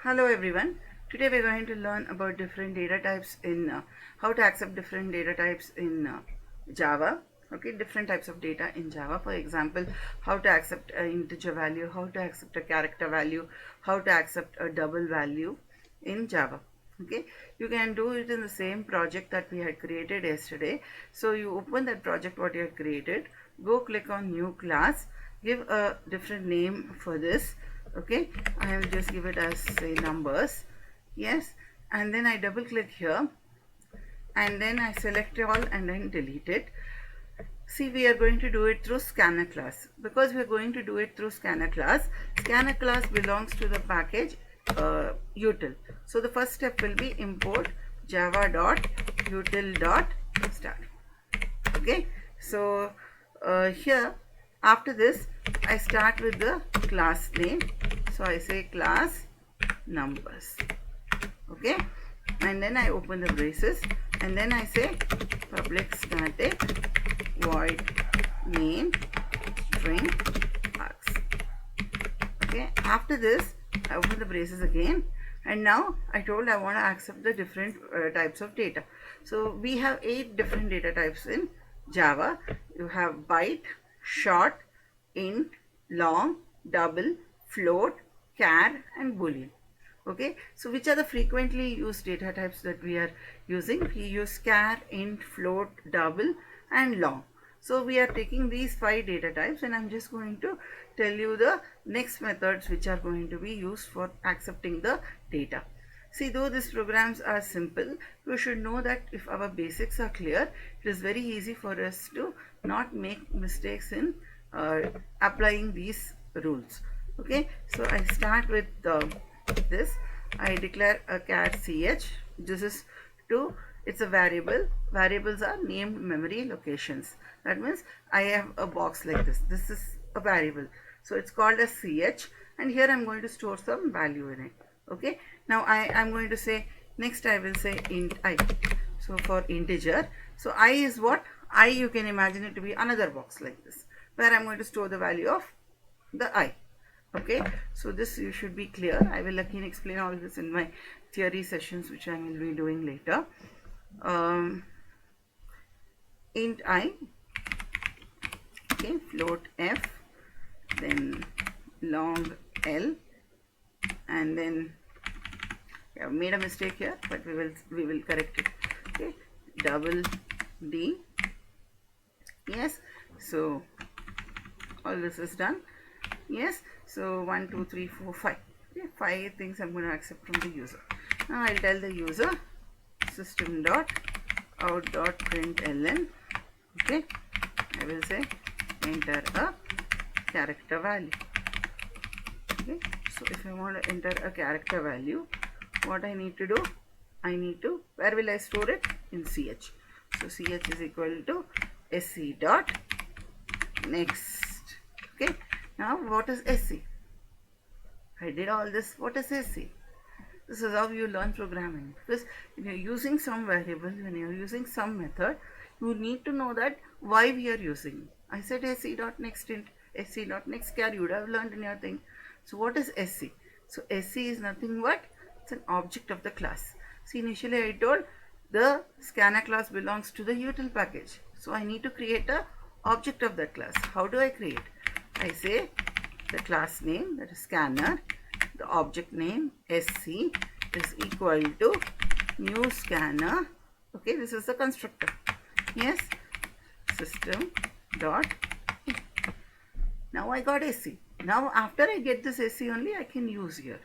Hello everyone. Today we're going to learn about different data types in how to accept different data types in Java. Okay, different types of data in Java. For example, how to accept an integer value, how to accept a character value, how to accept a double value in Java. Okay, you can do it in the same project that we had created yesterday. So you open that project what you had created, go click on new class, give a different name for this. Okay, I will just give it as say numbers. Yes, and then I double click here and then I select all and then delete it. See, we are going to do it through scanner class. Because we are going to do it through scanner class belongs to the package util. So the first step will be import java.util.start. Okay, so here after this I start with the class name. So I say class numbers. Okay, and then I open the braces and then I say public static void main string args. Okay, after this I open the braces again, and now I told I want to accept the different types of data. So we have 8 different data types in Java. You have byte, short, int, long, double, float, char and boolean. Okay, so which are the frequently used data types that we are using? We use char, int, float, double and long. So we are taking these 5 data types and I'm just going to tell you the next methods which are going to be used for accepting the data. See, though these programs are simple, you should know that if our basics are clear, it is very easy for us to not make mistakes in applying these rules. Okay, so I start with this. I declare a char ch. This is to, it's a variable. Variables are named memory locations. That means I have a box like this. This is a variable. So it's called as ch, and here I'm going to store some value in it. Okay, now I am going to say, next I will say int I. So for integer, so I is what? I, you can imagine it to be another box like this, where I'm going to store the value of the I. Okay, so this you should be clear. I will again explain all this in my theory sessions, which I will be doing later. Int I, okay, float f, then long L, and then I have made a mistake here, but we will correct it. Okay, double D. Yes, so all this is done. Yes, so 1 2 3 4 5. Okay, 5 things I'm going to accept from the user. Now I'll tell the user system.out.println. okay, I will say enter a character value. Okay, so if I want to enter a character value, what I need to do, I need to, where will I store it? In ch. So ch is equal to sc dot next. Okay, now what is sc? I did all this. What is sc? This is how you learn programming, because when you're using some variable, when you're using some method, you need to know that why we are using. I said sc dot next int, sc dot next char, you would have learned in your thing. So what is sc? So sc is nothing but it's an object of the class. See, initially I told the scanner class belongs to the util package. So I need to create a object of that class. How do I create? I say the class name, that is scanner, the object name sc is equal to new scanner. Okay, this is the constructor. Yes, system dot. Now I got sc. Now after I get this sc only I can use here.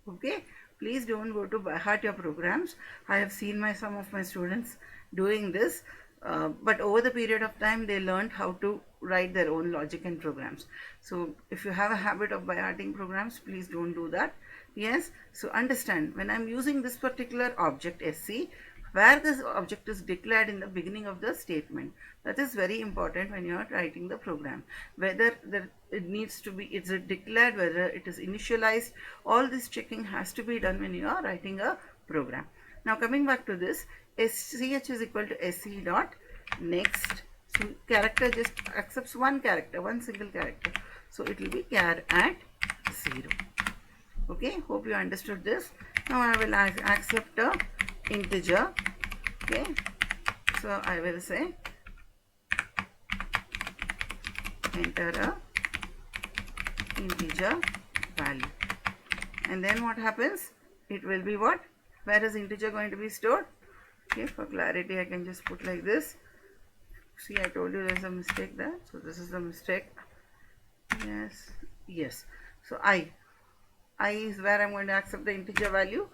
Okay, please don't go to by heart your programs. I have seen some of my students doing this, but over the period of time they learned how to write their own logic and programs. So if you have a habit of by hearting programs, please don't do that. Yes, so understand, when I'm using this particular object sc, where this object is declared in the beginning of the statement, that is very important when you are writing the program. Whether it needs to be, it's declared, whether it is initialized, all this checking has to be done when you are writing a program. Now coming back to this, ch is equal to sc dot next. So character just accepts one character, one single character. So it will be char at 0. Okay, hope you understood this. Now I will accept a integer. Okay, so I will say enter a integer value, and then what happens? It will be what? Where is integer going to be stored? Okay, for clarity I can just put like this. See, I told you there's a mistake there, so this is the mistake. Yes. So I is where I'm going to accept the integer value.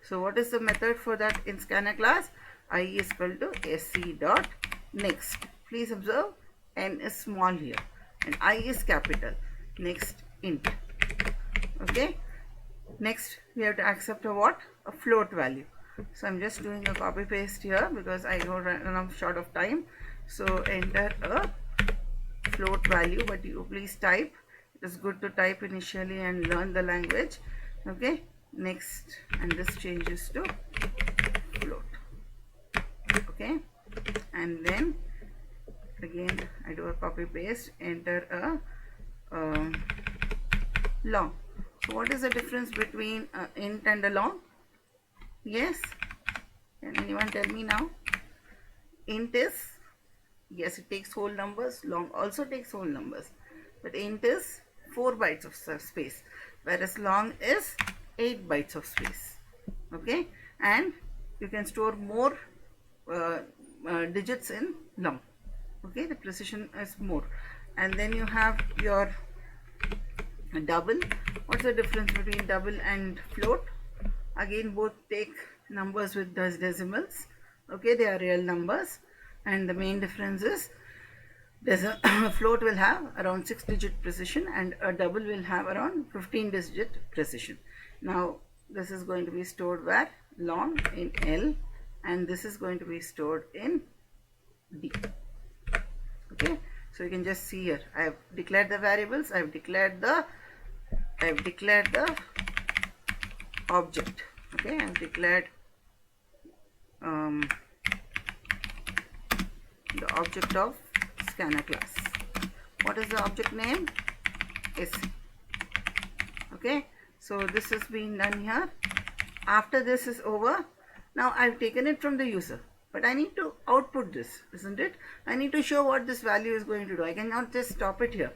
So what is the method for that in scanner class? I is equal to sc dot next. Please observe, n is small here and I is capital. Next int. Okay. Next we have to accept a what? A float value. So I'm just doing a copy paste here because I know I'm short of time. So enter a float value, but you please type. It is good to type initially and learn the language. Okay, next, and this changes to float. Okay, and then again I do a copy paste, enter a long. So what is the difference between int and a long? Yes, can anyone tell me now? Int is, yes, it takes whole numbers. Long also takes whole numbers, but int is 4 bytes of space, whereas long is 8 bytes of space. Okay, and you can store more digits in long. Okay, the precision is more. And then you have your double. What's the difference between double and float? Again, both take numbers with decimals. Okay, they are real numbers, and the main difference is a float will have around 6-digit precision and a double will have around 15-digit precision. Now this is going to be stored where? Long in L, and this is going to be stored in D. Okay, so you can just see here I have declared the variables, I have declared the object. Okay, I have declared the object of scanner class. What is the object name? SC. Okay, so this is being done here. After this is over, now I've taken it from the user, but I need to output this, isn't it? I need to show what this value is going to do. I cannot just stop it here.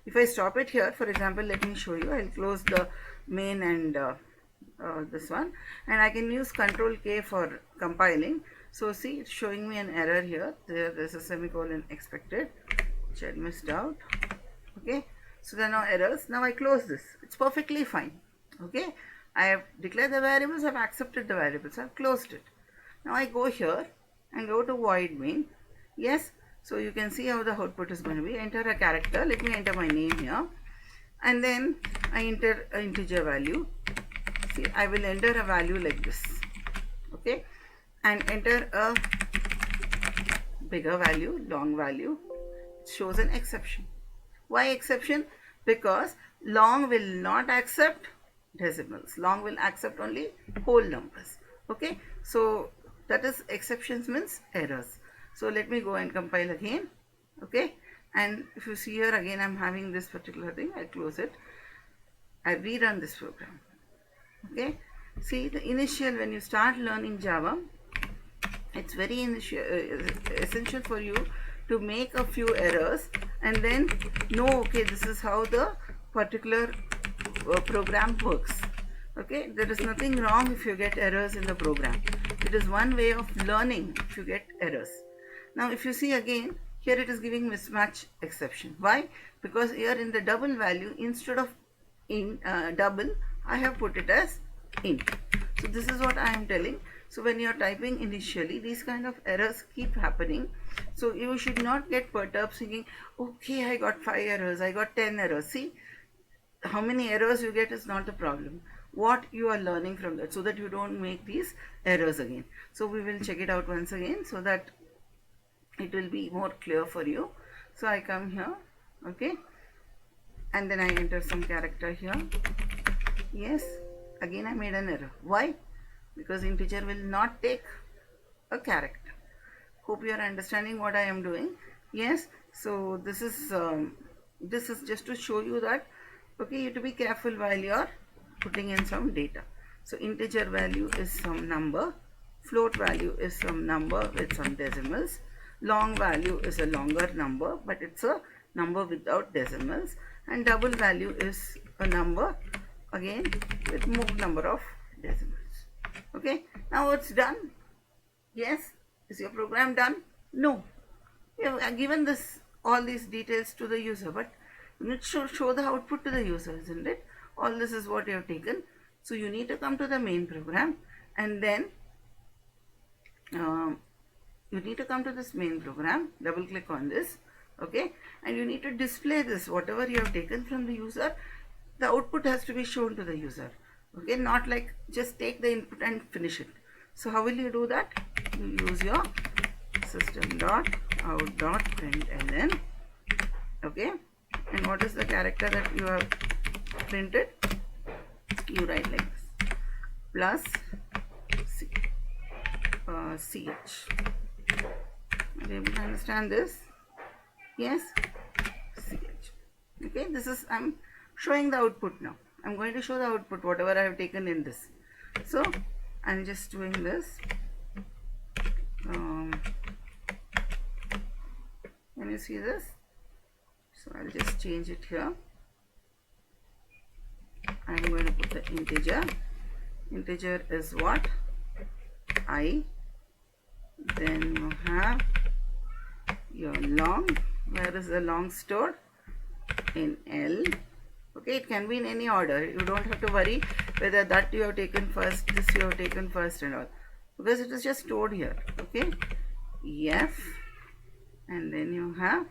If I stop it here, for example, let me show you. I'll close the main and this one, and I can use Control K for compiling. So see, it's showing me an error here. There's a semicolon expected, which I missed out. Okay, so there are no errors. Now I close this. It's perfectly fine. Okay, I have declared the variables, I've accepted the variables, I've closed it. Now I go here and go to void main. Yes, so you can see how the output is going to be. Enter a character. Let me enter my name here, and then I enter an integer value. See, I will enter a value like this. Okay, and enter a bigger value, long value. It shows an exception. Why exception? Because long will not accept decimals. Long will accept only whole numbers. Okay, so that is exceptions means errors. So let me go and compile again. Okay, and if you see here again, I'm having this particular thing. I close it. I rerun this program. Okay, see, the initial, when you start learning Java, it's very essential for you to make a few errors and then know, okay, this is how the particular program works. Okay, there is nothing wrong if you get errors in the program. It is one way of learning if you get errors. Now if you see again, here it is giving mismatch exception. Why? Because here in the double value, instead of in double, I have put it as int. So this is what I am telling. So when you are typing initially, these kind of errors keep happening. So you should not get perturbed thinking, okay, I got 5 errors, I got 10 errors. See, how many errors you get is not the problem. What you are learning from that, so that you don't make these errors again. So we will check it out once again so that it will be more clear for you. So I come here, okay, and then I enter some character here. Yes, again I made an error. Why? Because integer will not take a character. Hope you are understanding what I am doing. Yes, so this is just to show you that, okay, you have to be careful while you are putting in some data. So integer value is some number, float value is some number with some decimals, long value is a longer number but it's a number without decimals, and double value is a number again with more number of decimals. Okay, now it's done. Yes, is your program done? No, you have given this all these details to the user, but you need to show the output to the user, isn't it? All this is what you have taken. So you need to come to the main program, and then you need to come to this main program, double click on this, okay, and you need to display this whatever you have taken from the user. The output has to be shown to the user, okay, not like just take the input and finish it. So how will you do that? You use your system.out.println, okay, and what is the character that you have printed? You write like this, plus ch. Are you able to understand this? Yes, ch. Okay, this is, I'm showing the output now. I'm going to show the output whatever I have taken in this. So I'm just doing this. Can you see this? So I'll just change it here. I'm going to put the integer. Integer is what? I. Then you have your long. Where is the long stored? In L. Okay, it can be in any order. You don't have to worry whether that you have taken first, this you have taken first and all, because it is just stored here. Okay, F, and then you have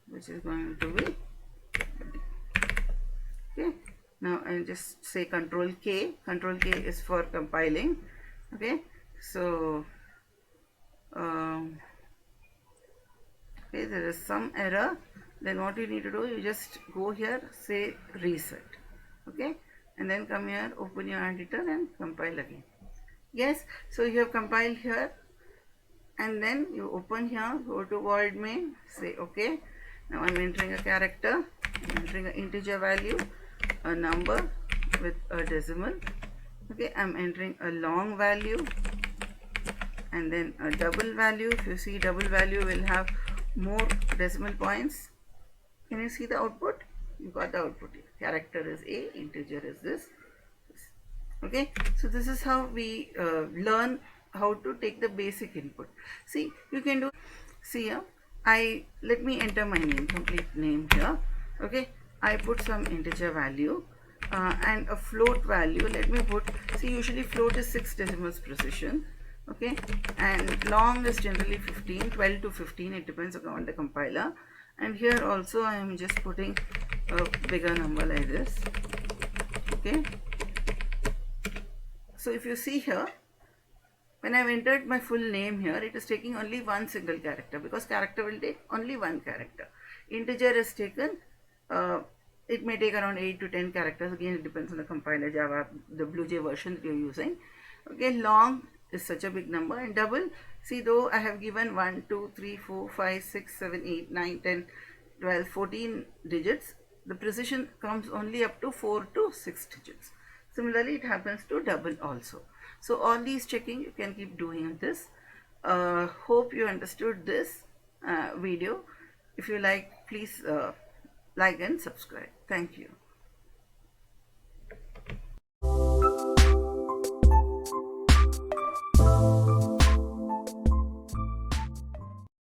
which is going to be D. Okay, now I'll just say Control K. Control K is for compiling. Okay, so okay, there is some error. Then what you need to do, you just go here, say reset, okay, and then come here, open your editor and compile again. Yes, so you have compiled here, and then you open here, go to void main, say okay. Now I'm entering a character, I'm entering an integer value, a number with a decimal, okay, I'm entering a long value, and then a double value. If you see, double value will have more decimal points. Can you see the output? You got the output here. Character is A, integer is this. Okay, so this is how we learn how to take the basic input. See, you can do, see here, let me enter my name, complete name here. Okay, I put some integer value and a float value. Let me put, see, usually float is 6 decimals precision. Okay, and long is generally 15, 12 to 15, it depends on the compiler. And here also I am just putting a bigger number like this. Okay, so if you see here, when I have entered my full name here, it is taking only one single character, because character will take only one character. Integer is taken, it may take around 8 to 10 characters. Again, it depends on the compiler, Java, the BlueJ version that you are using. Okay, long is such a big number, and double, see, though I have given 1, 2, 3, 4, 5, 6, 7, 8, 9, 10, 12, 14 digits, the precision comes only up to 4 to 6 digits. Similarly, it happens to double also. So all these checking you can keep doing this. Hope you understood this video. If you like, please like and subscribe. Thank you.